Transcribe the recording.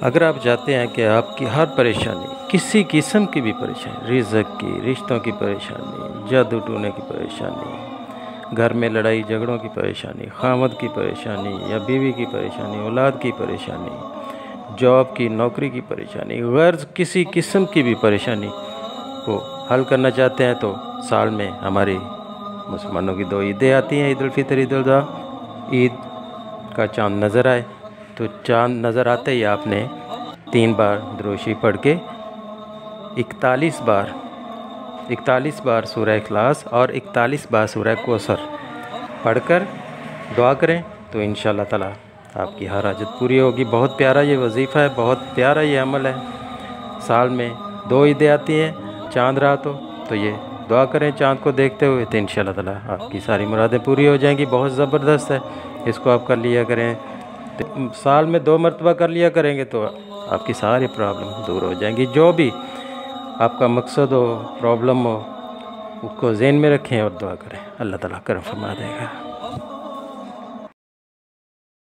اگر آپ چاہتے ہیں کہ آپ کی ہر پریشانی، کسی قسم کی بھی پریشانی، رزق کی، رشتوں کی پریشانی، جادو ٹونے کی پریشانی، گھر میں لڑائی جھگڑوں کی پریشانی، خاوند کی پریشانی یا بیوی کی پریشانی، اولاد کی پریشانی، جاب کی، نوکری کی پریشانی، غرض کسی قسم کی بھی پریشانی کو حل کرنا چاہتے ہیں تو سال میں ہماری مسلمانوں کی 2 عیدیں آتی ہیں، عید الفطر، عید الاضحیٰ۔ عید کا چاند نظر آئے تو چاند نظر آتے ہی آپ نے 3 بار درود شریف پڑھ کے 41 بار سورہ اخلاص اور 41 بار سورہ کوثر پڑھ کر دعا کریں تو انشاءاللہ تعالیٰ آپ کی ہر حاجت پوری ہوگی۔ بہت پیارا یہ وظیفہ ہے، بہت پیارا یہ عمل ہے۔ سال میں 2 عیدیں آتی ہیں، چاند رات ہو تو یہ دعا کریں چاند کو دیکھتے ہوئے تو انشاءاللہ تعالیٰ آپ کی ساری مرادیں پوری ہو جائیں گی۔ بہت زبردست ہے، اس کو آپ کر لیا کریں، سال میں 2 مرتبہ کر لیا کریں گے تو آپ کی ساری پرابلم دور ہو جائیں گی۔ جو بھی آپ کا مقصد ہو، پرابلم ہو، اس کو ذہن میں رکھیں اور دعا کریں، اللہ تعالیٰ کرم فرما دے گا۔